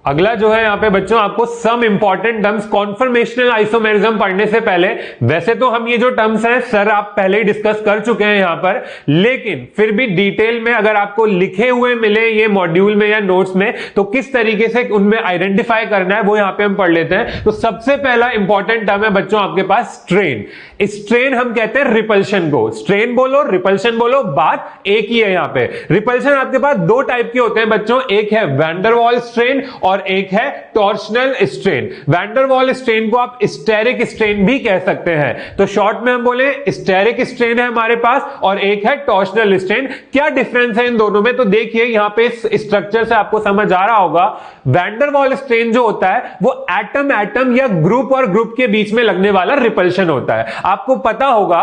अगला जो है यहाँ पे बच्चों आपको सम इंपॉर्टेंट टर्म्स कॉन्फर्मेशनल आइसोमेरिज्म पढ़ने से पहले, वैसे तो हम ये जो टर्म्स हैं सर आप पहले ही डिस्कस कर चुके हैं यहाँ पर, लेकिन फिर भी डिटेल में अगर आपको लिखे हुए मिले ये मॉड्यूल में या नोट्स में तो किस तरीके से उनमें आइडेंटिफाई करना है वो यहाँ पे हम पढ़ लेते हैं। तो सबसे पहला इंपॉर्टेंट टर्म है बच्चों आपके पास स्ट्रेन। स्ट्रेन हम कहते हैं रिपल्शन को। स्ट्रेन बोलो रिपल्शन बोलो बात एक ही है। यहाँ पे रिपल्शन आपके पास दो टाइप के होते हैं बच्चों, एक है वैन डर वाल स्ट्रेन और एक है टॉर्शनल स्ट्रेन। वैन डर वाल स्ट्रेन को आप स्टेरिक स्ट्रेन भी कह सकते हैं। तो शॉर्ट में हम बोले स्टेरिक स्ट्रेन है हमारे पास और एक है टॉर्शनल स्ट्रेन। क्या डिफरेंस है इन दोनों में? तो देखिए यहां पे स्ट्रक्चर से आपको समझ आ रहा होगा, वैन डर वाल स्ट्रेन जो होता है वो एटम एटम या ग्रुप और ग्रुप के बीच में लगने वाला रिपल्शन होता है। आपको पता होगा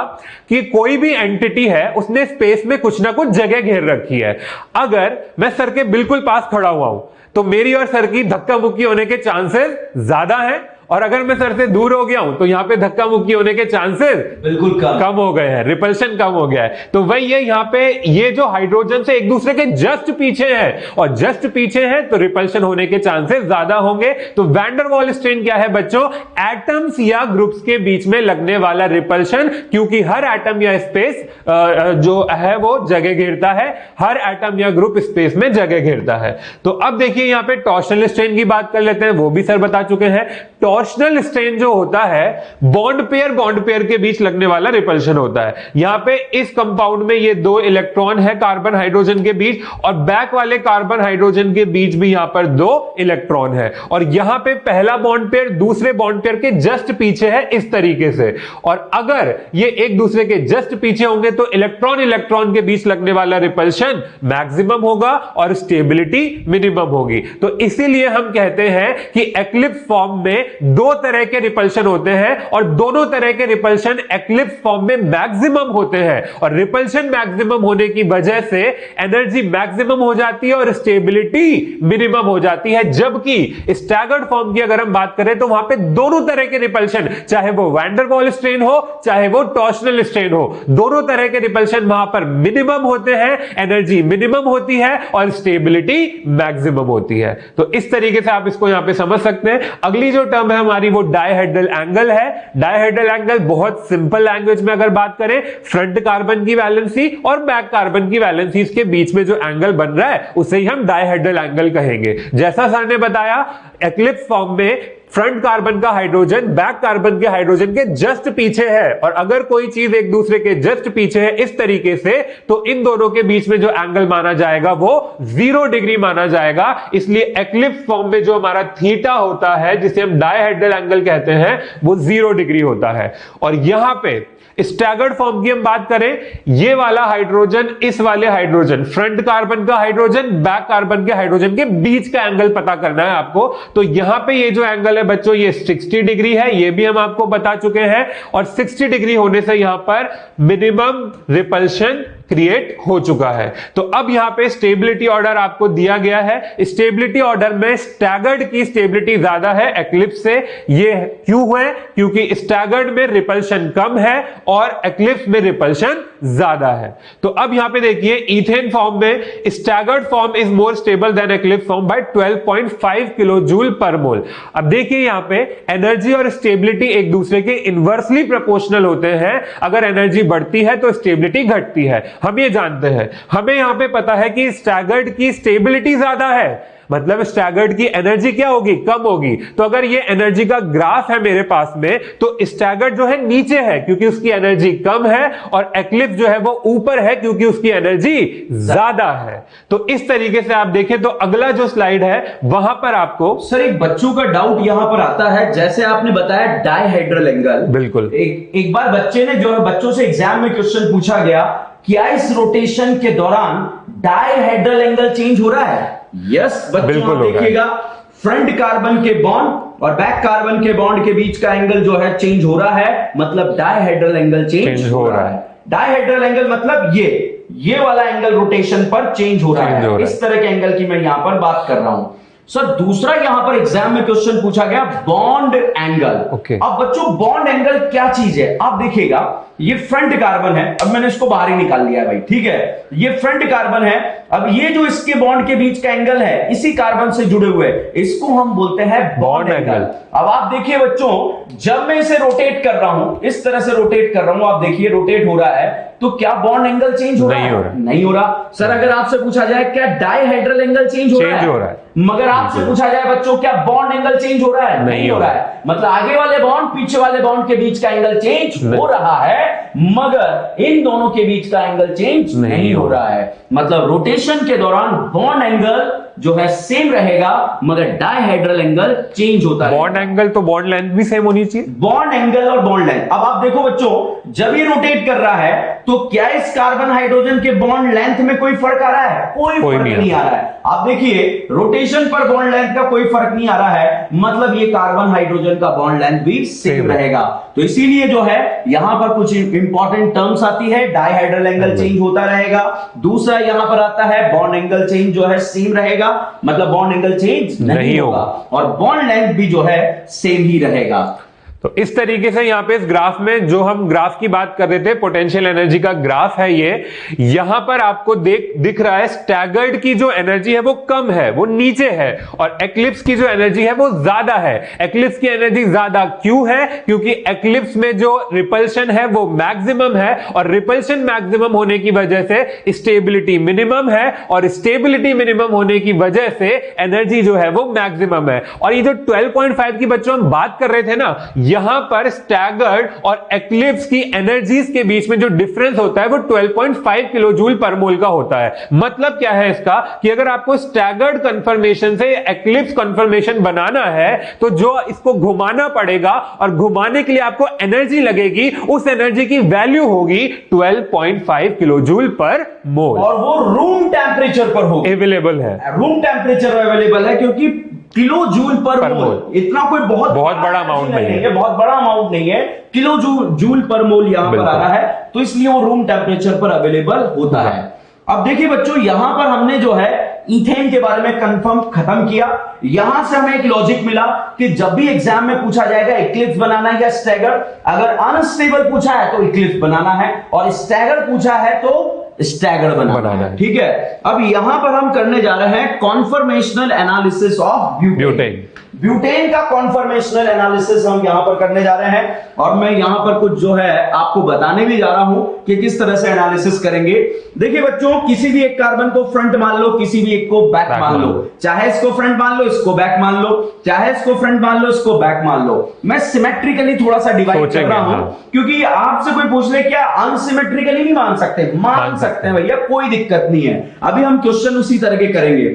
कि कोई भी एंटिटी है उसने स्पेस में कुछ ना कुछ जगह घेर रखी है। अगर मैं सर के बिल्कुल पास खड़ा हुआ हूं तो मेरी और सर की धक्का मुक्की होने के चांसेस ज्यादा हैं, और अगर मैं सर से दूर हो गया हूं तो यहां पे धक्का मुक्की होने के चांसेस बिल्कुल कम हो गए हैं, रिपल्शन कम हो गया है। तो वही है यहां पे, ये जो हाइड्रोजन से एक दूसरे के जस्ट पीछे है और जस्ट पीछे है तो रिपल्शन होने के चांसेस ज्यादा होंगे। तो वैन डर वाल स्ट्रेन क्या है बच्चों? एटम्स या ग्रुप्स के बीच में लगने वाला रिपल्शन, क्योंकि हर एटम या स्पेस जो है वो जगह घेरता है, हर एटम या ग्रुप स्पेस में जगह घेरता है। तो अब देखिए यहां पे टॉर्शनल स्ट्रेन की बात कर लेते हैं, वो भी सर बता चुके हैं। टॉर्शनल स्ट्रेन जो होता है बॉन्ड पेयर के बीच लगने वाला रिपल्शन होता है। यहां पे इस कंपाउंड में ये दो इलेक्ट्रॉन है कार्बन हाइड्रोजन के बीच, और बैक वाले कार्बन हाइड्रोजन के बीच भी यहां पर दो इलेक्ट्रॉन है, और यहां पे पहला बॉन्ड पेयर दूसरे बॉन्ड पेयर के जस्ट पीछे है इस तरीके से। और अगर ये एक दूसरे के जस्ट पीछे होंगे तो इलेक्ट्रॉन इलेक्ट्रॉन के बीच लगने वाला रिपल्शन मैक्सिमम होगा और स्टेबिलिटी मिनिमम होगी। तो इसीलिए हम कहते हैं कि एक्लिप्स फॉर्म में दो तरह के रिपल्शन होते हैं और दोनों तरह के रिपल्शन एक्लिप्स फॉर्म में मैक्सिमम होते हैं, और रिपल्शन मैक्सिमम होने की वजह से एनर्जी मैक्सिमम हो जाती है और स्टेबिलिटी मिनिमम हो जाती है। जबकि स्टैगर्ड फॉर्म की अगर हम बात करें तो वहां पे दोनों तरह के रिपल्शन, चाहे वो वैन डर वाल स्ट्रेन हो चाहे वो टॉर्शनल स्ट्रेन हो, दोनों तरह के रिपल्शन वहां पर मिनिमम होते हैं, एनर्जी मिनिमम होती है और स्टेबिलिटी मैक्सिमम होती है। तो इस तरीके से आप इसको यहां पे समझ सकते हैं। अगली जो टर्म है हमारी वो डायहेड्रल एंगल है। डायहेड्रल एंगल बहुत सिंपल लैंग्वेज में अगर बात करें, फ्रंट कार्बन की वैलेंसी और बैक कार्बन की वैलेंसी के बीच में जो एंगल बन रहा है उसे ही हम डायहेड्रल एंगल कहेंगे। जैसा सर ने बताया एक्लिप्स फॉर्म में फ्रंट कार्बन का हाइड्रोजन बैक कार्बन के हाइड्रोजन के जस्ट पीछे है, और अगर कोई चीज एक दूसरे के जस्ट पीछे है इस तरीके से तो इन दोनों के बीच में जो एंगल माना जाएगा वो 0 डिग्री माना जाएगा। इसलिए एक्लिप्स फॉर्म में जो हमारा थीटा होता है जिसे हम डायहेड्रल एंगल कहते हैं वो 0 डिग्री होता है। और यहां पे स्टैगर्ड फॉर्म की हम बात करें, ये वाला हाइड्रोजन इस वाले हाइड्रोजन, फ्रंट कार्बन का हाइड्रोजन बैक कार्बन के हाइड्रोजन के बीच का एंगल पता करना है आपको। तो यहां पे ये जो एंगल है बच्चों ये 60 डिग्री है, ये भी हम आपको बता चुके हैं, और 60 डिग्री होने से यहां पर मिनिमम रिपल्शन क्रिएट हो चुका है। तो अब यहां पे स्टेबिलिटी ऑर्डर आपको दिया गया है। स्टेबिलिटी ऑर्डर में स्टैगर्ड की स्टेबिलिटी ज्यादा है एक्लिप्स से। ये क्यों है? क्योंकि स्टैगर्ड में रिपल्शन कम है और एक्लिप्स में रिपल्शन ज्यादा है। तो अब यहां पे देखिए इथेन फॉर्म में staggered form is more stable than eclipse form by 12.5 kilojoule per mole. अब देखिए यहां पे एनर्जी और स्टेबिलिटी एक दूसरे के इनवर्सली प्रोपोर्शनल होते हैं। अगर एनर्जी बढ़ती है तो स्टेबिलिटी घटती है, हम ये जानते हैं। हमें यहां पे पता है कि स्टैगर्ड की स्टेबिलिटी ज्यादा है, मतलब स्टैगर्ड की एनर्जी क्या होगी? कम होगी। तो अगर ये एनर्जी का ग्राफ है मेरे पास में तो स्टैगर्ड जो है नीचे है क्योंकि उसकी एनर्जी कम है, और एक्लिप्स जो है वो ऊपर है क्योंकि उसकी एनर्जी ज्यादा है। तो इस तरीके से आप देखें तो अगला जो स्लाइड है वहां पर आपको सर एक बच्चों का डाउट यहां पर आता है, जैसे आपने बताया डायहेड्रल एंगल, बिल्कुल एक बार बच्चे ने जो है बच्चों से एग्जाम में क्वेश्चन पूछा गया क्या इस रोटेशन के दौरान डायहेड्रल एंगल चेंज हो रहा है? यस बच्चों देखिएगा, फ्रंट कार्बन के बॉन्ड और बैक कार्बन के बॉन्ड के बीच का एंगल जो है चेंज हो रहा है, मतलब डायहेड्रल एंगल चेंज हो रहा है। डायहेड्रल एंगल मतलब ये वाला एंगल रोटेशन पर चेंज हो रहा है। इस तरह के एंगल की मैं यहां पर बात कर रहा हूं। सर दूसरा यहां पर एग्जाम में क्वेश्चन पूछा गया बॉन्ड एंगल। अब बच्चों बॉन्ड एंगल क्या चीज है आप देखिएगा, ये फ्रंट कार्बन है, अब मैंने इसको बाहर ही निकाल लिया भाई, ठीक है, ये फ्रंट कार्बन है। अब ये जो इसके बॉन्ड के बीच का एंगल है इसी कार्बन से जुड़े हुए, इसको हम बोलते हैं बॉन्ड एंगल। अब आप देखिए बच्चों, जब मैं इसे रोटेट कर रहा हूं, इस तरह से रोटेट कर रहा हूं, आप देखिए रोटेट हो रहा है, तो क्या बॉन्ड एंगल चेंज हो रहा है? नहीं हो रहा। सर अगर आपसे पूछा जाए क्या डाइहेड्रल एंगल चेंज हो रहा है? मगर आपसे पूछा जाए बच्चों क्या बॉन्ड एंगल चेंज हो रहा है? नहीं हो रहा है। मतलब आगे वाले बॉन्ड पीछे वाले बॉन्ड के बीच का एंगल चेंज हो रहा है, मगर इन दोनों के बीच का एंगल चेंज नहीं हो रहा है। मतलब रोटेशन के दौरान बॉन्ड एंगल जो है सेम रहेगा, मगर डाइहेड्रल एंगल चेंज होता है। बॉन्ड एंगल तो बॉन्ड लेंथ भी सेम होनी चाहिए। बॉन्ड एंगल और बॉन्ड लेंथ, अब आप देखो बच्चों, जब ये रोटेट कर रहा है तो क्या इस कार्बन हाइड्रोजन के बॉन्ड लेंथ में कोई फर्क आ रहा है? कोई फर्क नहीं आ रहा है। आप देखिए रोटेशन पर बॉन्ड लेंथ का कोई फर्क नहीं आ रहा है, मतलब ये कार्बन हाइड्रोजन का बॉन्ड लेंथ भी सेम रहेगा। तो इसीलिए जो है यहां पर कुछ इंपॉर्टेंट टर्म्स आती है, डाइहेड्रल एंगल चेंज होता रहेगा, दूसरा यहां पर आता है बॉन्ड एंगल चेंज जो है सेम रहेगा, मतलब बॉन्ड एंगल चेंज नहीं होगा, और बॉन्ड लेंथ भी जो है सेम ही रहेगा। तो इस तरीके से यहां पे इस ग्राफ में जो हम ग्राफ की बात कर रहे थे, पोटेंशियल एनर्जी का ग्राफ है ये, यहां पर आपको दिख रहा है स्टैगर्ड की जो एनर्जी है वो कम है, वो नीचे है, और एक्लिप्स की जो एनर्जी है वो ज्यादा है। एक्लिप्स की एनर्जी ज्यादा क्यों है? क्योंकि एक्लिप्स में जो रिपल्शन है वो मैक्सिमम है, और रिपल्शन मैक्सिमम होने की वजह से स्टेबिलिटी मिनिमम है, और स्टेबिलिटी मिनिमम होने की वजह से एनर्जी जो है वो मैक्सिमम है। और ये जो 12.5 की बच्चों हम बात कर रहे थे ना, यहां पर स्टैगर्ड और एक्लिप्स की एनर्जीज के बीच में जो डिफरेंस होता है वो 12.5 किलो जूल पर मोल का होता है। मतलब क्या है इसका, कि अगर आपको स्टैगर्ड कन्फर्मेशन से एक्लिप्स कन्फर्मेशन बनाना है तो जो इसको घुमाना पड़ेगा, और घुमाने के लिए आपको एनर्जी लगेगी, उस एनर्जी की वैल्यू होगी 12.5 किलो जूल पर मोल, और वो रूम टेंपरेचर पर होगी, अवेलेबल है, रूम टेंपरेचर अवेलेबल है, क्योंकि किलो जूल पर मोल इतना कोई बहुत बड़ा अमाउंट नहीं है, बहुत बड़ा अमाउंट नहीं है, किलो जूल पर मोल यहां पर आ रहा है, तो इसलिए वो रूम टेंपरेचर पर अवेलेबल होता है। अब देखिए बच्चों, यहां पर हमने जो है इथेन के बारे में कंफर्म खत्म किया। यहां से हमें एक लॉजिक मिला कि जब भी एग्जाम में पूछा जाएगा इक्लिप्स बनाना है या स्टैगर, अगर अनस्टेबल पूछा है तो इक्लिप्स बनाना है, और स्टैगर पूछा है तो स्टैगर बनाना है, ठीक है। अब यहां पर हम करने जा रहे हैं कॉन्फर्मेशनल एनालिसिस ऑफ ब्यूटेन। ब्यूटेन का कॉन्फर्मेशनल एनालिसिस हम यहां पर करने जा रहे हैं, और मैं यहां पर कुछ जो है आपको बताने भी जा रहा हूं कि किस तरह से एनालिसिस करेंगे। देखिए बच्चों, किसी भी एक कार्बन को फ्रंट मान लो, किसी भी एक को बैक मान लो, चाहे इसको फ्रंट मान लो, इसको बैक मान लो, चाहे इसको फ्रंट मान लो, इसको बैक मान लो। मैं सिमेट्रिकली थोड़ा सा डिवाइड कर रहा हूं, क्योंकि आपसे कोई पूछ ले क्या अनसिमेट्रिकली नहीं मान सकते? मान सकते हैं भैया, कोई दिक्कत नहीं है। अभी हम क्वेश्चन उसी तरह के करेंगे।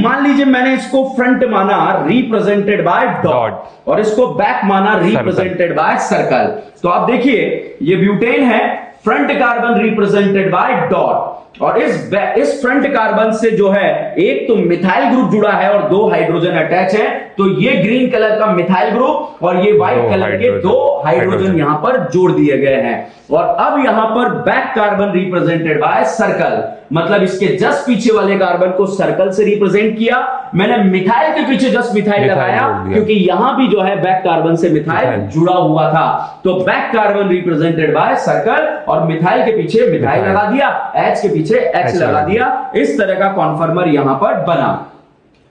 मान लीजिए मैंने इसको फ्रंट माना रिप्रेजेंटेड बाय डॉट, और इसको बैक माना रिप्रेजेंटेड बाय सर्कल। तो आप देखिए ये ब्यूटेन है, front carbon represented by dot, और इस फ्रंट कार्बन से जो है एक तो मिथाइल ग्रुप जुड़ा है और 2 हाइड्रोजन अटैच है, तो ये ग्रीन कलर का मिथाइल ग्रुप और ये व्हाइट कलर के 2 हाइड्रोजन यहां पर जोड़ दिए गए हैं। और अब यहां पर back carbon represented by circle, मतलब इसके जस्ट पीछे वाले कार्बन को सर्कल से रिप्रेजेंट किया। मैंने मिथाइल के पीछे जस्ट मिथाइल लगाया, क्योंकि यहां भी जो है बैक कार्बन से मिथाइल जुड़ा हुआ था, तो back carbon represented by circle, और मिथाइल के पीछे मिथाइल लगा दिया, एच के पीछे एच लगा दिया। इस तरह का कॉन्फर्मर यहां पर बना।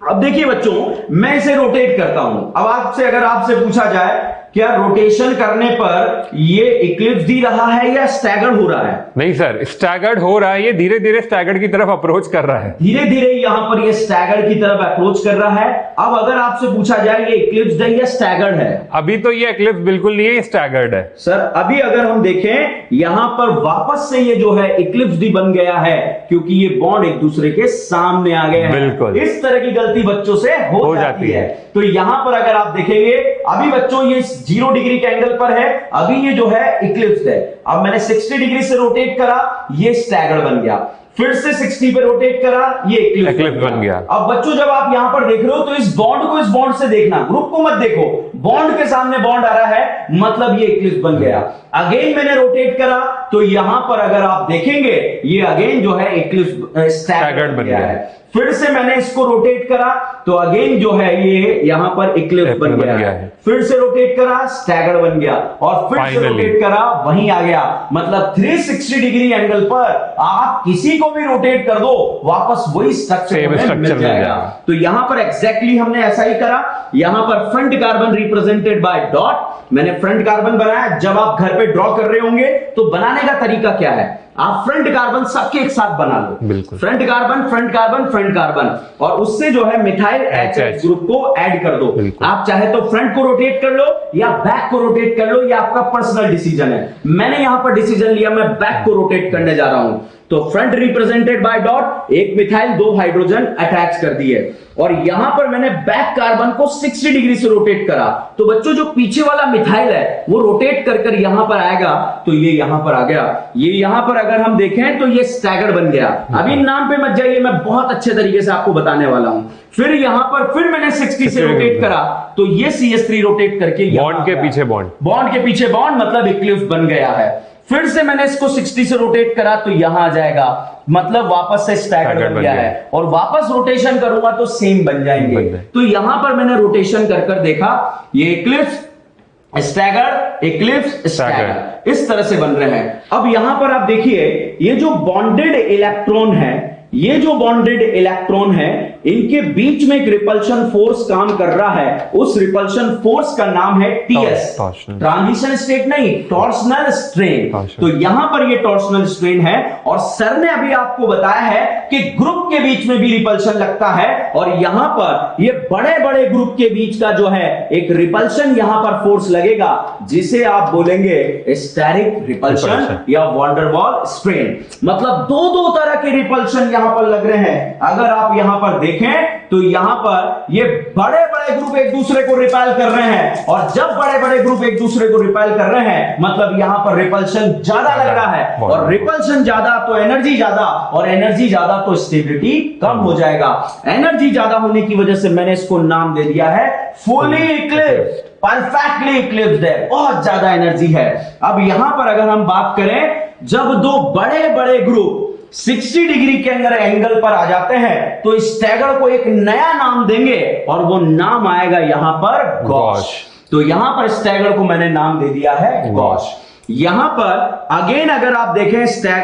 अब देखिए बच्चों, मैं इसे रोटेट करता हूं। अब अगर आपसे पूछा जाए क्या रोटेशन करने पर ये इक्लिप्स दी रहा है या स्टैगर्ड हो रहा है? नहीं सर, स्टैगर्ड हो रहा है, ये धीरे धीरे स्टैगर्ड की तरफ अप्रोच कर रहा है, धीरे धीरे यहां पर ये स्टैगर्ड की तरफ अप्रोच कर रहा है। अब अगर आपसे पूछा जाए ये इक्लिप्स है या स्टैगर्ड है? अभी तो ये इक्लिप्स बिल्कुल नहीं है, ये स्टैगर्ड है। सर अभी अगर हम देखें यहां पर वापस से ये जो है इक्लिप्स दी बन गया है, क्योंकि ये बॉन्ड एक दूसरे के सामने आ गए हैं। बिल्कुल, इस तरह की गलती बच्चों से हो जाती है। तो यहां पर अगर आप देखेंगे, अभी बच्चों ये 0 डिग्री के एंगल पर है, अभी ये जो है इक्लिप्स है। अब मैंने 60 डिग्री से रोटेट करा, ये स्टैगर्ड बन गया, फिर से 60 पे रोटेट करा, ये इक्लिप्स बन गया। अब बच्चों जब आप यहां पर देख रहे हो तो इस बॉन्ड को इस बॉन्ड से देखना, ग्रुप को मत देखो, बॉन्ड के सामने बॉन्ड आ रहा है, मतलब ये इक्लिप्स बन गया। अगेन मैंने रोटेट करा तो यहां पर अगर आप देखेंगे ये अगेन जो है इक्लिप्स स्टैगर्ड बन गया है। फिर से मैंने इसको रोटेट करा तो अगेन जो है ये यहां पर इक्लिप्स बन गया है। फिर से रोटेट करा, स्टैगर्ड बन गया, और फिर से रोटेट करा, वहीं आ गया। मतलब 360 डिग्री एंगल पर आप किसी को भी रोटेट कर दो, वापस वही स्ट्रक्चर मिल जाएगा। तो यहां पर एग्जैक्टली हमने ऐसा ही करा। यहां पर front carbon represented by dot, मैंने फ्रंट कार्बन बनाया। जब आप घर पे ड्रॉ कर रहे होंगे तो बनाने का तरीका क्या है, आप फ्रंट कार्बन सबके एक साथ बना लो, front carbon front carbon front carbon, और उससे जो है मिथाइल एच ग्रुप को ऐड कर दो। आप चाहे तो फ्रंट को रोटेट कर लो या बैक को रोटेट कर लो, ये आपका पर्सनल डिसीजन है। मैंने यहां पर डिसीजन लिया, मैं बैक को रोटेट करने जा रहा हूं। तो फ्रंट रिप्रेजेंटेड बाय डॉट, एक मिथाइल दो हाइड्रोजन अटैच कर दिए, और यहां पर मैंने बैक कार्बन को 60 डिग्री से रोटेट करा। तो बच्चों जो पीछे वाला मिथाइल है वो रोटेट कर कर यहां पर आएगा, तो ये यहां पर आ गया। ये यहां पर अगर हम देखें तो ये स्टैगर्ड बन गया। अभी नाम पे मत जाइए, मैं बहुत अच्छे तरीके से आपको बताने वाला हूं। फिर यहां पर फिर मैंने 60 से रोटेट करा तो ये CH3 रोटेट करके बॉन्ड के पीछे बॉन्ड के पीछे बॉन्ड, मतलब इक्लिप्स बन गया है। फिर से मैंने इसको 60 से रोटेट करा तो यहां आ जाएगा, मतलब वापस से स्टैगर्ड बन गया है। और वापस रोटेशन करूंगा तो सेम बन जाएंगे। तो यहां पर मैंने रोटेशन कर कर देखा, ये इक्लिप्स स्टैगर्ड इक्लिप्स स्टैगर्ड इस तरह से बन रहे हैं। अब यहां पर आप देखिए ये जो बॉन्डेड इलेक्ट्रॉन है, ये जो बॉन्डेड इलेक्ट्रॉन है, इनके बीच में एक रिपल्शन फोर्स काम कर रहा है। उस रिपल्शन फोर्स का नाम है TS, ट्रांजिशन स्टेट नहीं, टॉर्सनल स्ट्रेन। तो यहां पर ये टॉर्सनल स्ट्रेन है, और सर ने अभी आपको बताया है कि ग्रुप के बीच में भी रिपल्शन लगता है, और यहां पर ये बड़े बड़े ग्रुप के बीच का जो है एक रिपल्शन यहां पर फोर्स लगेगा, जिसे आप बोलेंगे स्टेरिक रिपल्शन या वैन डर वाल स्ट्रेन। मतलब दो तरह के रिपल्शन यहां पर लग रहे हैं। अगर आप यहां पर देखें तो यहां पर ये बड़े बड़े ग्रुप एक दूसरे को रिपेल कर रहे हैं, और जब बड़े बड़े ग्रुप एक दूसरे को रिपेल कर रहे हैं मतलब यहां पर रिपल्शन ज्यादा लग रहा है, और रिपल्शन ज्यादा तो एनर्जी ज्यादा, और एनर्जी ज्यादा तो स्टेबिलिटी कम हो जाएगा। एनर्जी ज्यादा होने की वजह से मैंने इसको नाम दे दिया है फुली इक्लिप्स्ड, परफेक्टली इक्लिप्स्ड है, बहुत ज्यादा एनर्जी है। अब यहां पर अगर हम बात करें, जब दो बड़े बड़े ग्रुप 60 डिग्री के अंदर एंगल पर आ जाते हैं तो स्टैगर्ड को एक नया नाम देंगे, और वो नाम आएगा यहां पर गॉश। तो यहां पर स्टैगर्ड को मैंने नाम दे दिया है गॉश। यहां पर अगेन अगर आप देखें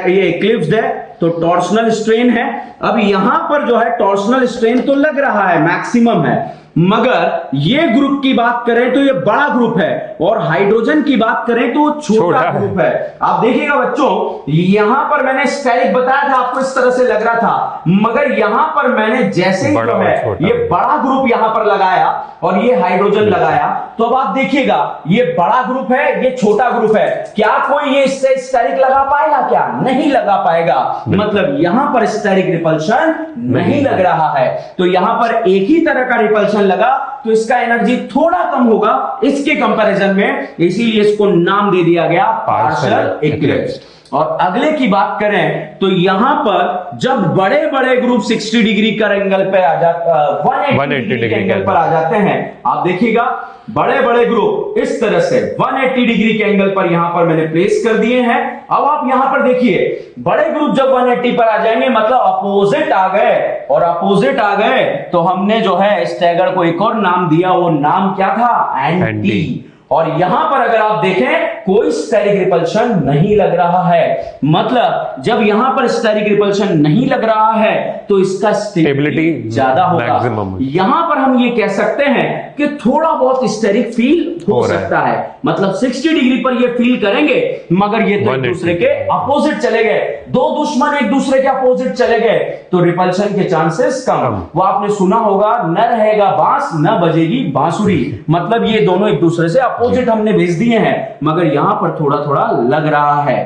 ये इक्लिप्स्ड है तो टॉर्सनल स्ट्रेन है। अब यहां पर जो है टॉर्सनल स्ट्रेन तो लग रहा है, मैक्सिमम है, मगर ये ग्रुप की बात करें तो ये बड़ा ग्रुप है, और हाइड्रोजन की बात करें तो छोटा ग्रुप है। आप देखिएगा बच्चों, यहां पर मैंने स्टेरिक बताया था, आपको इस तरह से लग रहा था, मगर यहां पर मैंने जैसे ही जो है ये बड़ा ग्रुप यहां पर लगाया और ये हाइड्रोजन लगाया, तो अब आप देखिएगा ये बड़ा ग्रुप है, ये छोटा ग्रुप है। क्या कोई ये स्टेरिक लगा पाएगा? क्या नहीं लगा पाएगा। मतलब यहां पर स्टेरिक रिपल्शन नहीं लग रहा है, तो यहां पर एक ही तरह का रिपल्शन लगा, तो इसका एनर्जी थोड़ा कम होगा इसके कंपैरिजन में, इसीलिए इसको नाम दे दिया गया पार्शियल इक्लिप्स। और अगले की बात करें तो यहां पर जब बड़े बड़े ग्रुप 60 डिग्री का एंगल पे आ जाते, 180 डिग्री एंगल पर आ जाते हैं, आप देखिएगा बड़े बड़े ग्रुप इस तरह से 180 डिग्री के एंगल पर यहां पर मैंने प्लेस कर दिए हैं। अब आप यहां पर देखिए बड़े ग्रुप जब 180 पर आ जाएंगे मतलब अपोजिट आ गए, और अपोजिट आ गए तो हमने जो है स्टैगर्ड को एक और नाम दिया, वो नाम क्या था? एंटी। और यहां पर अगर आप देखें कोई स्टेरिक रिपल्शन नहीं लग रहा है, मतलब जब यहां पर स्टेरिक रिपल्शन नहीं लग रहा है तो इसका स्टेबिलिटी ज्यादा होगा। यहां पर हम ये कह सकते हैं कि थोड़ा बहुत स्टेरिक फील हो सकता है, मतलब 60 डिग्री पर ये फील करेंगे, मगर ये तो एक दूसरे के अपोजिट चले गए, दो दुश्मन एक दूसरे के अपोजिट चले गए तो रिपल्शन के चांसेस कम। वो आपने सुना होगा, न रहेगा बांस न बजेगी बांसुरी, मतलब ये दोनों एक दूसरे से अपोजिट हमने भेज दिए हैं, मगर यहां पर थोड़ा थोड़ा लग रहा है।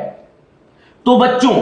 तो बच्चों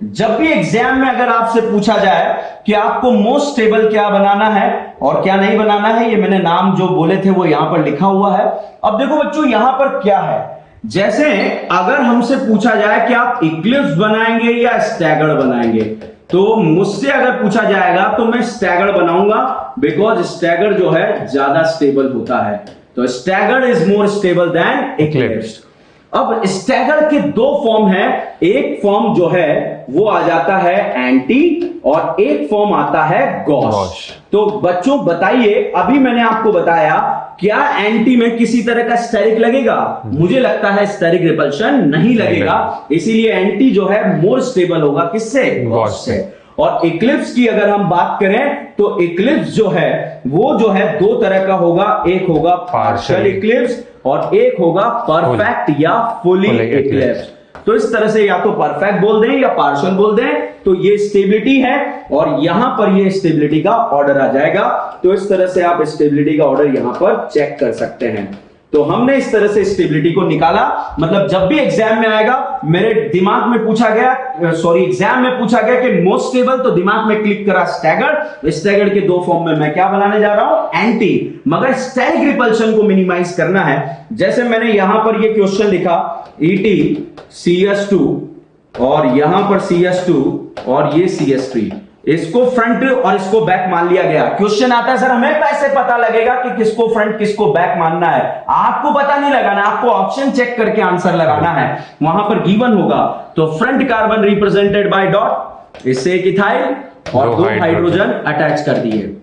जब भी एग्जाम में अगर आपसे पूछा जाए कि आपको मोस्ट स्टेबल क्या बनाना है और क्या नहीं बनाना है, ये मैंने नाम जो बोले थे वो यहां पर लिखा हुआ है। अब देखो बच्चों यहां पर क्या है, जैसे अगर हमसे पूछा जाए कि आप इक्लिप्स बनाएंगे या स्टैगर्ड बनाएंगे, तो मुझसे अगर पूछा जाएगा तो मैं स्टैगर्ड बनाऊंगा, बिकॉज स्टैगर्ड जो है ज्यादा स्टेबल होता है। तो staggered is more stable then eclipsed. अब स्टैगर्ड के दो फॉर्म है, एक फॉर्म जो है वो आ जाता है एंटी और एक फॉर्म आता है गॉश। तो बच्चों बताइए, अभी मैंने आपको बताया क्या एंटी में किसी तरह का स्टेरिक लगेगा? मुझे लगता है स्टेरिक रिपल्शन नहीं लगेगा, इसीलिए एंटी जो है मोर स्टेबल होगा किससे? गॉश से। और इक्लिप्स की अगर हम बात करें तो इक्लिप्स जो है वो जो है दो तरह का होगा, एक होगा पार्शियल इक्लिप्स और एक होगा परफेक्ट या फुली इक्लिप्स। तो इस तरह से या तो परफेक्ट बोल दें या पार्शियल बोल दें, तो ये स्टेबिलिटी है और यहां पर ये स्टेबिलिटी का ऑर्डर आ जाएगा। तो इस तरह से आप स्टेबिलिटी का ऑर्डर यहां पर चेक कर सकते हैं। तो हमने इस तरह से स्टेबिलिटी को निकाला, मतलब जब भी एग्जाम में आएगा मेरे दिमाग में पूछा गया, एग्जाम में पूछा गया कि मोस्ट स्टेबल, तो दिमाग में क्लिक करा स्टैगर्ड। स्टैगर्ड के दो फॉर्म में मैं क्या बनाने जा रहा हूं? एंटी। मगर स्टेरिक रिपल्शन को मिनिमाइज करना है। जैसे मैंने यहां पर ये क्वेश्चन लिखा EtCH2 और यहां पर CH2 और ये CH3, इसको फ्रंट और इसको बैक मान लिया गया। क्वेश्चन आता है सर हमें कैसे पता लगेगा कि किसको फ्रंट किसको बैक मानना है? आपको पता नहीं लगाना, आपको ऑप्शन चेक करके आंसर लगाना है। वहां पर गिवन होगा तो front carbon represented by dot, इससे एक इथाइल और दो हाइड्रोजन अटैच कर दिए।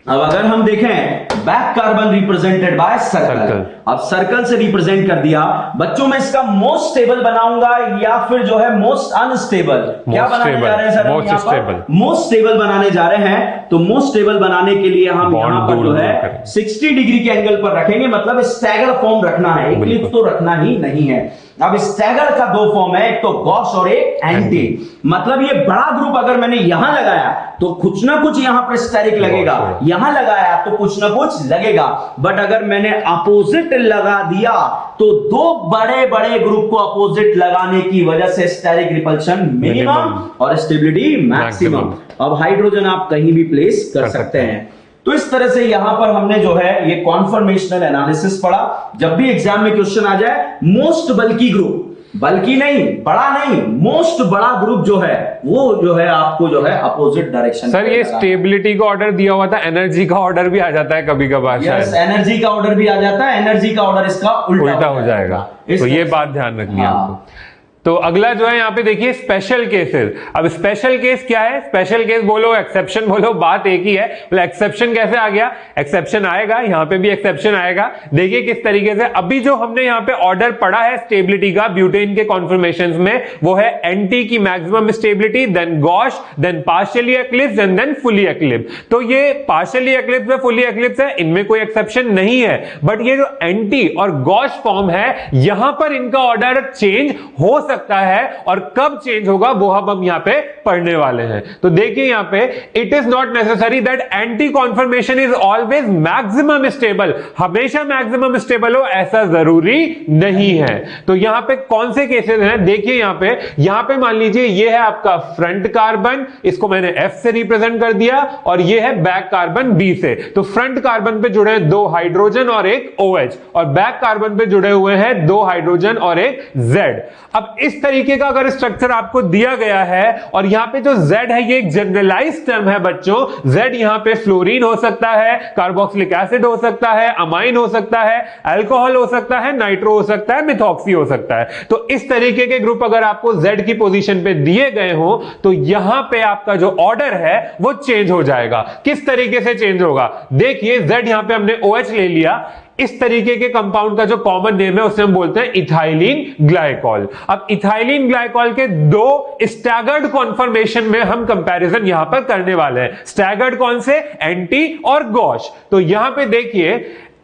अब अगर हम देखें back carbon represented by circle, अब सर्कल से रिप्रेजेंट कर दिया। बच्चों में इसका मोस्ट स्टेबल बनाऊंगा या फिर जो है मोस्ट अनस्टेबल? क्या बनाने जा रहे हैं सर? हम यहां पर मोस्ट स्टेबल बनाने जा रहे हैं। तो मोस्ट स्टेबल बनाने के लिए हम यहां पर जो है 60 डिग्री के एंगल पर रखेंगे, मतलब स्टैगर फॉर्म रखना है, इक्लिप्स तो रखना ही नहीं है। अब स्टैगर का दो फॉर्म है, एक तो गॉश और एक एंटी। मतलब ये बड़ा ग्रुप अगर मैंने यहां लगाया तो कुछ ना कुछ यहां पर स्टेरिक लगेगा, यहां लगाया तो कुछ ना कुछ लगेगा। बट अगर मैंने अपोजिट लगा दिया तो दो बड़े बड़े ग्रुप को अपोजिट लगाने की वजह से स्टेरिक रिपल्शन मिनिमम और स्टेबिलिटी मैक्सिमम। अब हाइड्रोजन आप कहीं भी प्लेस कर सकते हैं। तो इस तरह से यहां पर हमने जो है ये कॉन्फर्मेशनल एनालिसिस पढ़ा। जब भी एग्जाम में क्वेश्चन आ जाए मोस्ट बल्कि ग्रुप, बल्कि नहीं, बड़ा नहीं, मोस्ट बड़ा ग्रुप जो है वो जो है आपको जो है अपोजिट डायरेक्शन। सर ये स्टेबिलिटी का ऑर्डर दिया हुआ था, एनर्जी का ऑर्डर भी आ जाता है कभी कभार। यस, एनर्जी का ऑर्डर भी आ जाता है, एनर्जी का ऑर्डर इसका उल्टा हो जाएगा। तो ये बात ध्यान रखनी है आपको। तो अगला जो है यहाँ पे देखिए स्पेशल केसेस। अब स्पेशल केस क्या है? स्पेशल केस बोलो एक्सेप्शन बोलो, बात एक ही है। मतलब एक्सेप्शन कैसे आ गया? एक्सेप्शन आएगा, यहाँ पे भी एक्सेप्शन आएगा। देखिए किस तरीके से। अभी जो हमने यहाँ पे ऑर्डर पढ़ा है स्टेबिलिटी का ब्यूटेन के कॉन्फर्मेशंस में, वो है एंटी की maximum stability, then gauche, then partially eclipse and then fully eclipse. तो ये पार्शियली एक्लिप्स है, फुली एक्लिप्स है, इनमें कोई एक्सेप्शन नहीं है। बट ये जो एंटी और गॉश फॉर्म है, यहां पर इनका ऑर्डर चेंज हो सकता है और कब चेंज होगा वो हम यहां पे पढ़ने वाले हैं। तो देखिए यहां पे it is not necessary that anti conformation is always maximum stable. हमेशा मैक्सिमम स्टेबल हो ऐसा जरूरी नहीं है। तो यहां पे कौन से केसेस हैं देखिए। यहां पे मान लीजिए ये है आपका फ्रंट कार्बन, इसको मैंने F से रिप्रेजेंट कर दिया, और ये है बैक कार्बन B से। तो फ्रंट कार्बन पे जुड़े हैं दो हाइड्रोजन और एक OH, और बैक कार्बन पे जुड़े हुए हैं दो हाइड्रोजन और एक Z। अब इस तरीके का अगर स्ट्रक्चर आपको दिया गया है, और यहां पे जो Z है ये एक जनरलाइज्ड टर्म है बच्चों। Z यहां पे फ्लोरीन हो सकता है, कार्बोक्सिलिक एसिड हो सकता है, अमाइन हो सकता है, अल्कोहल हो सकता है, नाइट्रो हो सकता है, मिथॉक्सी हो सकता है। तो इस तरीके के ग्रुप अगर आपको Z की पोजीशन पे दिए गए हो तो यहां पे आपका जो ऑर्डर है वो चेंज हो जाएगा। किस तरीके से चेंज होगा? देखिए Z यहां पे हमने OH ले लिया, इस तरीके के कंपाउंड का जो कॉमन नेम है उसे हम बोलते हैं इथाइलिन ग्लाइकॉल। अब इथाइलिन ग्लाइकॉल के दो स्टैगर्ड कॉन्फर्मेशन में हम कंपैरिजन यहां पर करने वाले हैं। स्टैगर्ड कौन से? एंटी और गॉश। तो यहां पे देखिए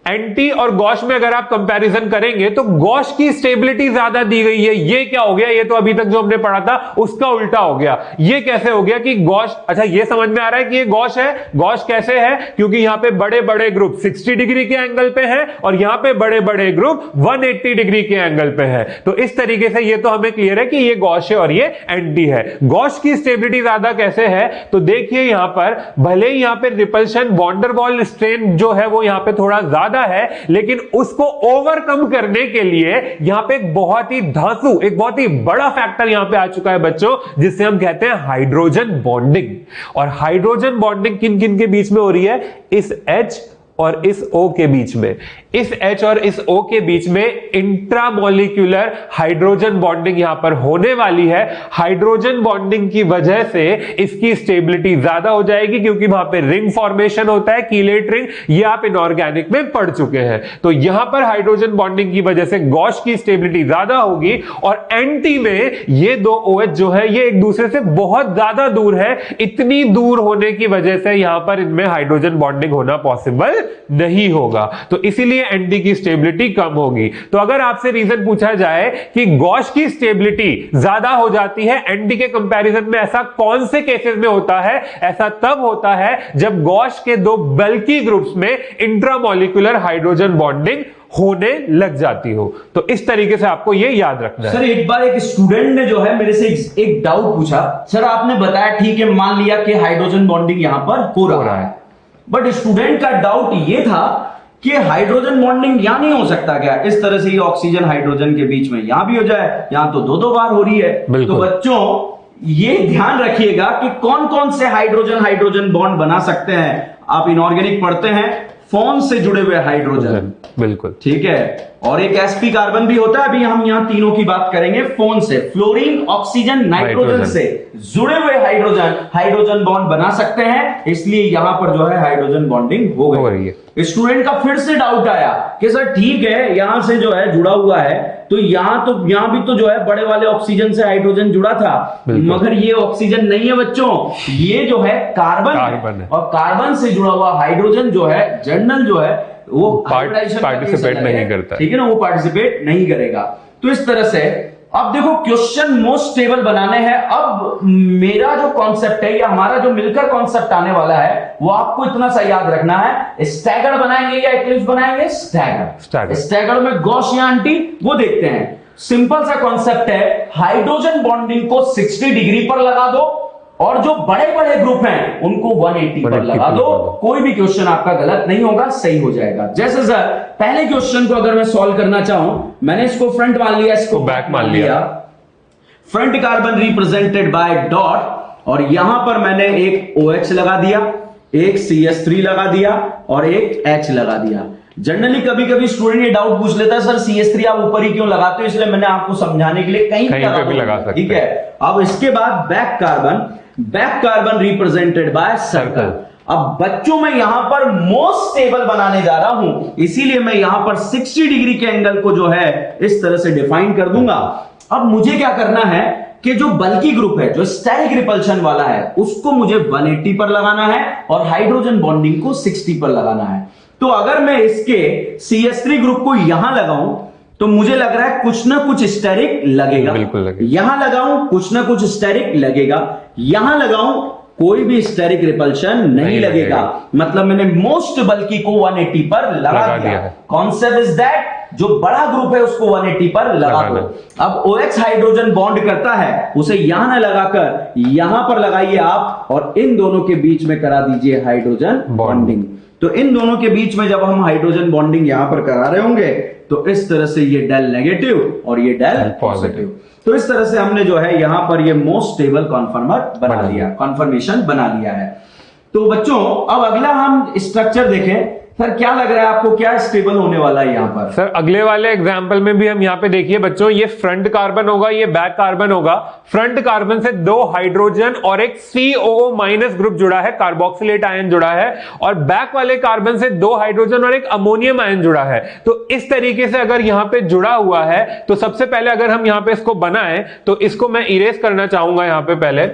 एंटी और गॉश में अगर आप कंपैरिजन करेंगे तो गॉश की स्टेबिलिटी ज्यादा दी गई है। ये क्या हो गया? ये तो अभी तक जो हमने पढ़ा था उसका उल्टा हो गया। ये कैसे हो गया कि गॉश, अच्छा ये समझ में आ रहा है कि ये गॉश है। गॉश कैसे है? क्योंकि यहां पे बड़े बड़े ग्रुप 60 डिग्री के एंगल पे हैं और यहां पे बड़े बड़े ग्रुप 180 डिग्री के एंगल पे है। तो इस तरीके से ये तो हमें क्लियर है कि ये गॉश है और ये एंटी है। गॉश की स्टेबिलिटी ज्यादा कैसे है? तो देखिए यहां पर भले ही यहां पे रिपल्शन वॉन्डरवॉल स्ट्रेन जो है वो यहां पे थोड़ा ज्यादा है, लेकिन उसको ओवरकम करने के लिए यहां पे एक बहुत ही धांसू, एक बहुत ही बड़ा फैक्टर यहां पे आ चुका है बच्चों, जिसे हम कहते हैं हाइड्रोजन बॉन्डिंग। और हाइड्रोजन बॉन्डिंग किन किन के बीच में हो रही है? इस H और इस O के बीच में, इस H और इस O के बीच में इंट्रामोलिक्यूलर हाइड्रोजन बॉन्डिंग यहां पर होने वाली है। हाइड्रोजन बॉन्डिंग की वजह से इसकी स्टेबिलिटी ज्यादा हो जाएगी, क्योंकि वहां पे रिंग फॉर्मेशन होता है, कीलेट रिंग, ये आप इनऑर्गेनिक में पढ़ चुके हैं। तो यहां पर हाइड्रोजन बॉन्डिंग की वजह से गॉश की स्टेबिलिटी ज्यादा होगी, और एंटी में ये दो OH जो है ये एक दूसरे से बहुत ज्यादा दूर है। इतनी दूर होने की वजह से यहां पर इनमें हाइड्रोजन बॉन्डिंग होना पॉसिबल नहीं होगा, तो इसीलिए एंटी की स्टेबिलिटी कम होगी। तो अगर आपसे रीजन पूछा जाए कि गॉश की स्टेबिलिटी ज्यादा हो जाती है एंटी के कंपैरिजन में, ऐसा कौन से केसेस में होता है? ऐसा तब होता है जब गॉश के दो बल्की ग्रुप्स में इंट्रामोलिक्यूलर हाइड्रोजन बॉन्डिंग होने लग जाती हो। तो इस तरीके से आपको यह याद रखना है। सर एक बार एक स्टूडेंट ने जो है मेरे से एक डाउट पूछा, सर आपने बताया ठीक है, मान लिया कि हाइड्रोजन बॉन्डिंग यहां पर हो रहा है, बट स्टूडेंट का डाउट ये था कि हाइड्रोजन बॉन्डिंग यहां नहीं हो सकता क्या? इस तरह से ये ऑक्सीजन हाइड्रोजन के बीच में यहां भी हो जाए, यहां तो दो बार हो रही है। तो बच्चों ये ध्यान रखिएगा कि कौन कौन से हाइड्रोजन बॉन्ड बना सकते हैं। आप इनऑर्गेनिक पढ़ते हैं, फोन से जुड़े हुए हाइड्रोजन, बिल्कुल ठीक है, और एक sp कार्बन भी होता है। अभी हम यहां तीनों की बात करेंगे। फोन से फ्लोरीन, ऑक्सीजन, नाइट्रोजन से जुड़े हुए हाइड्रोजन बॉन्ड बना सकते हैं, इसलिए यहां पर जो है हाइड्रोजन बॉन्डिंग हो गई है। स्टूडेंट का फिर से डाउट आया कि सर ठीक है, यहां से जो है जुड़ा हुआ है, तो यहां भी तो जो है बड़े वाले ऑक्सीजन से हाइड्रोजन जुड़ा था, मगर ये ऑक्सीजन नहीं है बच्चों, ये जो है कार्बन है। और कार्बन से जुड़ा हुआ हाइड्रोजन जो है, जर्नल जो है वो पार्टिसिपेट नहीं करता, ठीक है ना, वो पार्टिसिपेट नहीं करेगा। तो इस तरह से अब देखो क्वेश्चन मोस्ट स्टेबल बनाने हैं। अब मेरा जो कॉन्सेप्ट है या हमारा जो मिलकर कॉन्सेप्ट आने वाला है वो आपको इतना सा याद रखना है, स्टैगर्ड बनाएंगे या एक्लिप्स बनाएंगे? स्टैगर्ड में गॉश या एंटी वो देखते हैं। सिंपल सा कॉन्सेप्ट है, हाइड्रोजन बॉन्डिंग को 60 डिग्री पर लगा दो और जो बड़े बड़े ग्रुप हैं उनको 180 पर लगा दो। कोई भी क्वेश्चन आपका गलत नहीं होगा, सही हो जाएगा। जैसे सर पहले क्वेश्चन को अगर मैं सॉल्व करना चाहूं, मैंने इसको फ्रंट मान लिया, इसको बैक मान लिया। Front carbon represented by dot, और यहां पर मैंने एक OH लगा दिया, एक CH3 लगा दिया और एक H लगा दिया। जनरली कभी कभी स्टूडेंट ये डाउट पूछ लेता है, सर CH3 आप ऊपर ही क्यों लगाते हो? इसलिए मैंने आपको समझाने के लिए कहीं भी लगा सकते, ठीक है। अब इसके बाद back carbon represented by circle. अब बच्चों मैं यहां पर मोस्ट स्टेबल बनाने जा रहा हूं, इसीलिए मैं यहां पर 60 डिग्री के एंगल को जो है इस तरह से डिफाइन कर दूंगा। अब मुझे क्या करना है कि जो बल्की ग्रुप है, जो स्टेरिक रिपल्शन वाला है, उसको मुझे 180 पर लगाना है और हाइड्रोजन बॉन्डिंग को 60 पर लगाना है। तो अगर मैं इसके CH3 ग्रुप को यहां लगाऊं तो मुझे लग रहा है कुछ ना कुछ स्टेरिक लगेगा, यहां लगाऊं कुछ ना कुछ स्टेरिक लगेगा, यहां लगाऊं कोई भी स्टेरिक रिपल्शन नहीं लगेगा। मतलब मैंने मोस्ट बल्की को 180 पर लगा दिया। कॉन्सेप्ट इज दैट जो बड़ा ग्रुप है उसको 180 पर लगा दो। अब OH हाइड्रोजन बॉन्ड करता है, उसे यहां ना लगाकर यहां पर लगाइए आप, और इन दोनों के बीच में करा दीजिए हाइड्रोजन बॉन्डिंग। तो इन दोनों के बीच में जब हम हाइड्रोजन बॉन्डिंग यहां पर करा रहे होंगे तो इस तरह से ये डेल नेगेटिव और ये डेल पॉजिटिव। तो इस तरह से हमने जो है यहां पर ये मोस्ट स्टेबल कॉन्फर्मेशन बना लिया है। तो बच्चों अब अगला हम स्ट्रक्चर देखें। सर क्या लग रहा है आपको, क्या स्टेबल होने वाला है यहां पर? सर अगले वाले एग्जांपल में भी हम यहां पे देखिए बच्चों, ये फ्रंट कार्बन होगा, ये बैक कार्बन होगा। फ्रंट कार्बन से 2 हाइड्रोजन और एक COO- ग्रुप जुड़ा है, कार्बोक्सिलेट आयन जुड़ा है, और बैक वाले कार्बन से 2 हाइड्रोजन और एक अमोनियम आयन जुड़ा है। तो इस तरीके से अगर यहां पे जुड़ा हुआ है तो सबसे पहले अगर हम यहां पे इसको बनाएं तो इसको मैं इरेज करना चाहूंगा यहां पे पहले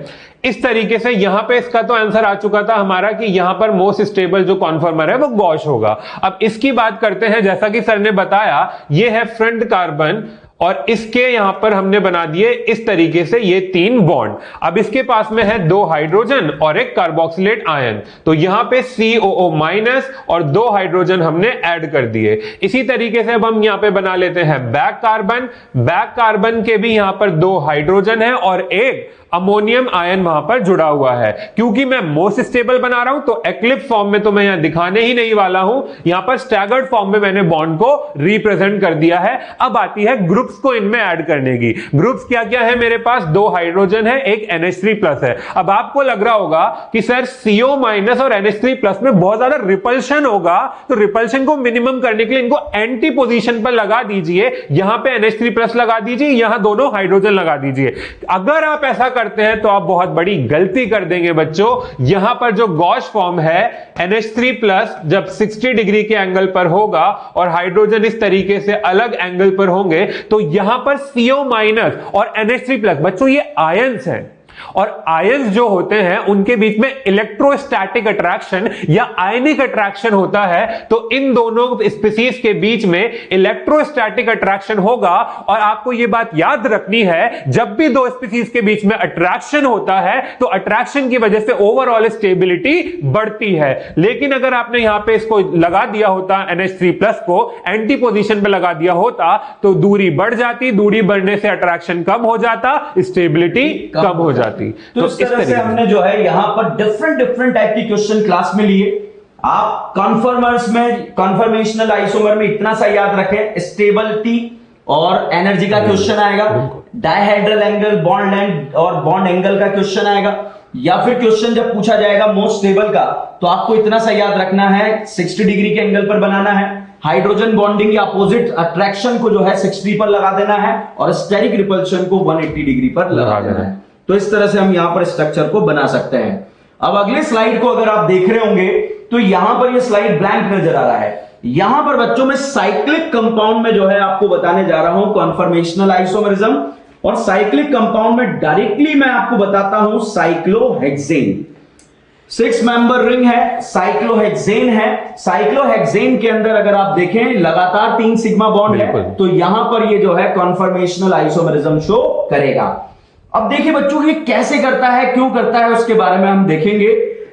इस तरीके से। यहां पे इसका तो आंसर आ चुका था हमारा कि यहां पर मोस्ट स्टेबल जो कॉन्फर्मर है वो गॉश होगा। अब इसकी बात करते हैं, जैसा कि सर ने बताया ये है फ्रंट कार्बन और इसके यहां पर हमने बना दिए इस तरीके से ये 3 बॉन्ड। अब इसके पास में है 2 हाइड्रोजन और एक कार्बोक्सिलेट आयन, तो यहां पे COO- और 2 हाइड्रोजन हमने ऐड कर दिए। इसी तरीके से अब हम यहां पे बना लेते हैं बैक कार्बन। बैक कार्बन के भी यहां पर 2 हाइड्रोजन है और एक अमोनियम आयन वहां पर जुड़ा हुआ है। क्योंकि मैं मोस्ट स्टेबल बना रहा हूं तो एक्लिप्स फॉर्म में तो मैं यहां दिखाने ही नहीं वाला हूं, यहां पर स्टैगर्ड फॉर्म में मैंने बॉन्ड को रिप्रेजेंट कर दिया है। अब आती है ग्रुप ग्रुप्स को इनमें ऐड करने की। ग्रुप्स क्या क्या है मेरे पास, 2 हाइड्रोजन है, एक NH3+ है। अब आपको लग रहा होगा कि सर CO- और NH3+ में बहुत ज्यादा रिपल्शन होगा, तो रिपल्शन को मिनिमम करने के लिए इनको एंटी पोजीशन पर लगा दीजिए, यहां पे NH3+ लगा दीजिए, यहां दोनों हाइड्रोजन लगा दीजिए। अगर आप ऐसा करते हैं तो आप बहुत बड़ी गलती कर देंगे बच्चों। यहां पर जो गॉस फॉर्म है, NH3+ जब 60 डिग्री के एंगल पर होगा और हाइड्रोजन इस तरीके से अलग एंगल पर होंगे, तो यहां पर CO- और NH3+, बच्चों ये आयंस हैं, और आयंस जो होते हैं उनके बीच में इलेक्ट्रोस्टैटिक अट्रैक्शन या आयनिक अट्रैक्शन होता है। तो इन दोनों स्पीसीज के बीच में इलेक्ट्रोस्टैटिक अट्रैक्शन होगा। और आपको यह बात याद रखनी है, जब भी 2 स्पीसीज के बीच में अट्रैक्शन होता है तो अट्रैक्शन की वजह से ओवरऑल स्टेबिलिटी बढ़ती है। लेकिन अगर आपने यहां पे इसको लगा दिया होता, NH3+ को एंटी पोजीशन पे लगा दिया होता, तो दूरी बढ़ जाती, दूरी बढ़ने से अट्रैक्शन कम हो जाता, स्टेबिलिटी कम हो जाती। तो इस तरह से हमने जो है यहां पर डिफरेंट टाइप की क्वेश्चन क्लास में लिए। आप कन्फर्मेशनल आइसोमर में इतना सा याद रखें, स्टेबिलिटी और एनर्जी का क्वेश्चन आएगा, डायहेड्रल एंगल, बॉन्ड लेंथ और बॉन्ड एंगल का क्वेश्चन आएगा, या फिर क्वेश्चन जब पूछा जाएगा मोस्ट स्टेबल का, तो आपको इतना सा याद रखना है 60 डिग्री के एंगल पर बनाना है, हाइड्रोजन बॉन्डिंग या अपोजिट अट्रैक्शन को जो है 60 पर लगा देना है, और स्टेरिक रिपल्शन को 180 डिग्री पर लगा देना है। तो इस तरह से हम यहां पर स्ट्रक्चर को बना सकते हैं। अब अगले स्लाइड को अगर आप देख रहे होंगे तो यहां पर ये स्लाइड ब्लैंक नजर आ रहा है। यहां पर बच्चों में साइक्लिक कंपाउंड में जो है आपको बताने जा रहा हूं कन्फर्मेशनल आइसोमरिज्म, और साइक्लिक कंपाउंड में डायरेक्टली मैं आपको बताता हूं साइक्लोहेक्सेन। 6 मेंबर रिंग है, साइक्लोहेक्सेन है। साइक्लोहेक्सेन के अंदर अगर आप देखें लगातार 3 सिग्मा बॉन्ड है, तो यहां पर ये जो है कन्फर्मेशनल आइसोमरिज्म शो करेगा। अब देखिए बच्चों ये कैसे करता है, क्यों करता है, उसके बारे में हम देखेंगे।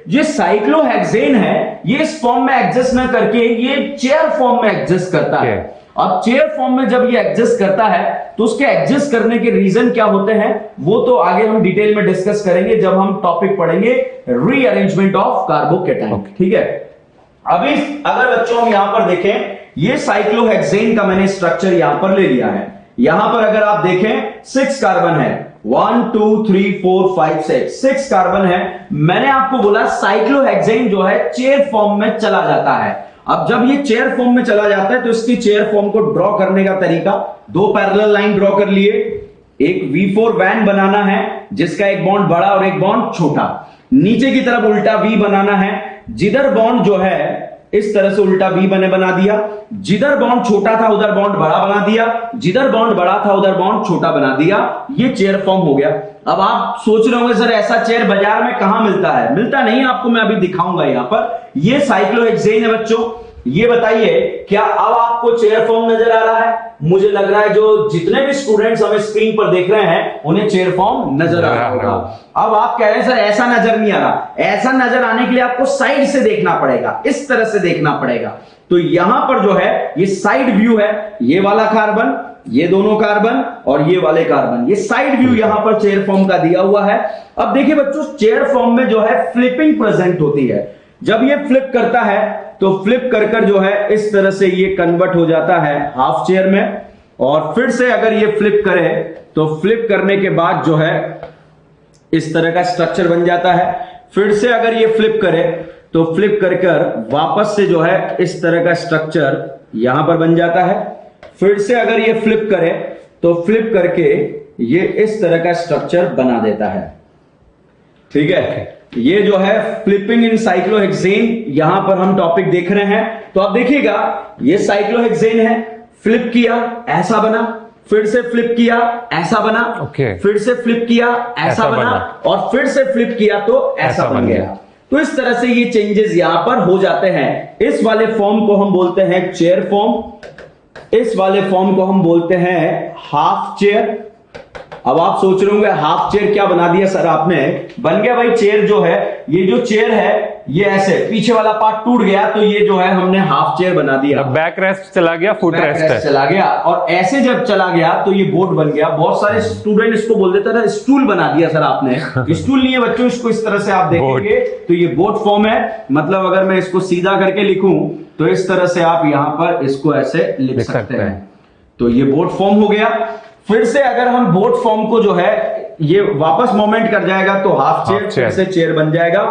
ये साइक्लोहेक्सेन है, ये इस फॉर्म में एग्जिस्ट ना करके ये चेयर फॉर्म में एग्जिस्ट करता है। अब चेयर फॉर्म में जब ये एग्जिस्ट करता है तो उसके एग्जिस्ट करने के रीजन क्या होते हैं वो तो आगे हम डिटेल में डिस्कस करेंगे जब हम टॉपिक पढ़ेंगे रीअरेंजमेंट ऑफ कार्बोकेटाइन। ठीक है, अभी अगर बच्चों हम यहां पर देखें, ये साइक्लोहेक्सेन का मैंने स्ट्रक्चर यहां पर ले लिया है। यहां पर अगर आप देखें 6 कार्बन है, 1 2 3 4 5 6 कार्बन है। मैंने आपको बोला साइक्लोहेक्सेन जो है चेयर फॉर्म में चला जाता है। अब जब ये चेयर फॉर्म में चला जाता है तो इसकी चेयर फॉर्म को ड्रॉ करने का तरीका, 2 पैरेलल लाइन ड्रॉ कर लिए, एक V4 वैन बनाना है जिसका एक बॉन्ड बड़ा और एक बॉन्ड छोटा, नीचे की तरफ उल्टा V बनाना है, जिधर बॉन्ड जो है इस तरह से उल्टा V बना दिया, जिधर बॉन्ड छोटा था उधर बॉन्ड बड़ा बना दिया, जिधर बॉन्ड बड़ा था उधर बॉन्ड छोटा बना दिया, ये चेयर फॉर्म हो गया। अब आप सोच रहे होंगे सर ऐसा चेयर बाजार में कहां मिलता है? मिलता नहीं, आपको मैं अभी दिखाऊंगा। यहां पर ये साइक्लोहेक्सेन है बच्चों। ये बताइए क्या अब आपको चेयर फॉर्म नजर आ रहा है? मुझे लग रहा है जो जितने भी स्टूडेंट्स हमें स्क्रीन पर देख रहे हैं उन्हें चेयर फॉर्म नजर आ रहा होगा। अब आप कह रहे हैं सर ऐसा नजर नहीं आ रहा। ऐसा नजर आने के लिए आपको साइड से देखना पड़ेगा, इस तरह से देखना पड़ेगा। तो यहां पर जो है ये साइड व्यू है, ये वाला कार्बन, ये दोनों कार्बन और ये वाले कार्बन, ये साइड व्यू यहां पर चेयर फॉर्म का दिया हुआ है। अब देखिए बच्चों चेयर फॉर्म में जो है फ्लिपिंग प्रेजेंट होती है। जब ये फ्लिप करता है तो फ्लिप कर जो है इस तरह से ये कन्वर्ट हो जाता है हाफ चेयर में, और फिर से अगर ये फ्लिप करे तो फ्लिप करने के बाद जो है इस तरह का स्ट्रक्चर बन जाता है। फिर से अगर ये फ्लिप करे तो फ्लिप कर वापस से जो है इस तरह का स्ट्रक्चर यहां पर बन जाता है। फिर से अगर ये फ्लिप करे तो फ्लिप करके ये इस तरह का स्ट्रक्चर बना देता है। ठीक है, ये जो है फ्लिपिंग इन साइक्लोहेक्सेन, यहां पर हम टॉपिक देख रहे हैं। तो आप देखिएगा ये साइक्लोहेक्सेन है, फ्लिप किया ऐसा बना, फिर से फ्लिप किया ऐसा बना, फिर से फ्लिप किया ऐसा बना, और फिर से फ्लिप किया तो ऐसा बन गया। तो इस तरह से ये चेंजेस यहां पर हो जाते हैं। इस वाले फॉर्म को हम बोलते हैं चेयर फॉर्म, इस वाले फॉर्म को हम बोलते हैं हाफ चेयर। अब आप सोच रहे होंगे हाफ चेयर क्या बना दिया सर आपने? बन गया भाई चेयर जो है, ये जो चेयर है ये ऐसे पीछे वाला पार्ट टूट गया तो ये जो है हमने हाफ चेयर बना दिया। बैक रेस्ट चला गया, फुट रेस्ट चला गया, और ऐसे जब चला गया तो ये बोर्ड बन गया। बहुत सारे स्टूडेंट इसको बोल देते थे स्टूल बना दिया सर आपने। स्टूल नहीं है बच्चों, इसको इस तरह से आप देखेंगे तो ये बोर्ड फॉर्म है। मतलब अगर मैं इसको सीधा करके लिखूं तो इस तरह से आप यहां पर इसको ऐसे लिख सकते हैं। तो ये बोट फॉर्म हो गया। फिर से अगर हम बोट फॉर्म को जो है ये वापस मोमेंट कर जाएगा तो हाफ चेयर, फिर से चेयर बन जाएगा।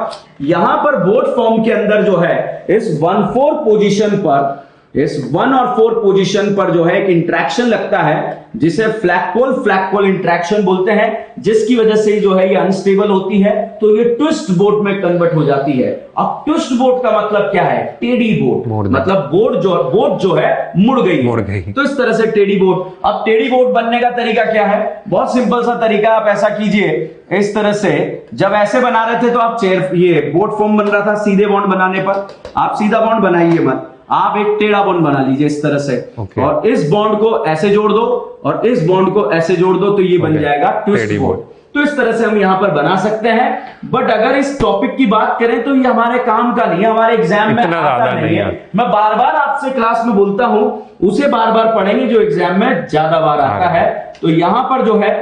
यहां पर बोट फॉर्म के अंदर जो है इस 1-4 पोजीशन पर, इस 1 और 4 पोजीशन पर जो है एक इंट्रैक्शन लगता है जिसे फ्लैगपोल इंट्रैक्शन बोलते हैं, जिसकी वजह से जो है ये अनस्टेबल होती है, तो ये ट्विस्ट बोट में कन्वर्ट हो जाती है। अब ट्विस्ट बोट का मतलब क्या है? टेढ़ी बोट, मतलब बोट जो है मुड़ गई। तो इस तरह से टेढ़ी बोट। अब टेढ़ी बोट बनने का तरीका क्या है? बहुत सिंपल सा तरीका। आप ऐसा कीजिए, इस तरह से जब ऐसे बना रहे थे तो आप चेयर, ये बोट फॉर्म बन रहा था सीधे बॉन्ड बनाने पर, आप सीधा बॉन्ड बनाइए मत, आप एक टेढ़ा बॉन्ड बना लीजिए इस तरह से। और इस बॉन्ड को ऐसे जोड़ दो और इस बॉन्ड को ऐसे जोड़ दो, तो ये बन जाएगा ट्विस्ट बोट। तो इस तरह से हम यहां पर बना सकते हैं। बट अगर इस टॉपिक की बात करें तो ये हमारे काम का नहीं है, हमारे एग्जाम में आता नहीं है। मैं बार बार आपसे क्लास में बोलता हूं, उसे बार बार पढ़ेंगे जो एग्जाम में ज्यादा बार आता है। तो यहां पर जो है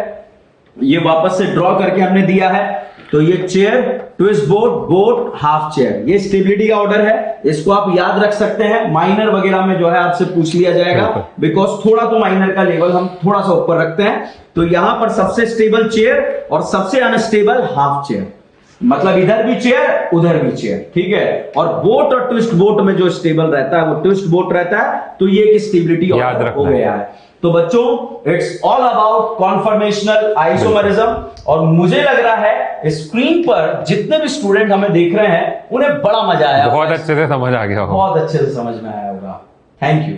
ये वापस से ड्रॉ करके हमने दिया है। तो ये chair, twist boat, half chair, ये स्टेबिलिटी का ऑर्डर है। इसको आप याद रख सकते हैं। माइनर वगैरह में जो है आपसे पूछ लिया जाएगा, बिकॉज थोड़ा तो माइनर का लेवल हम थोड़ा सा ऊपर रखते हैं। तो यहां पर सबसे स्टेबल चेयर और सबसे अनस्टेबल हाफ चेयर, मतलब इधर भी चेयर उधर भी चेयर, ठीक है। और बोट और ट्विस्ट बोट में जो स्टेबल रहता है वो ट्विस्ट बोट रहता है। तो ये एक स्टेबिलिटी ऑर्डर हो गया है। तो बच्चों, it's all about conformational isomerism. और मुझे लग रहा है स्क्रीन पर जितने भी स्टूडेंट हमें देख रहे हैं उन्हें बड़ा मजा आया, बहुत अच्छे से समझ आ गया, बहुत अच्छे से समझ में आया होगा। Thank you.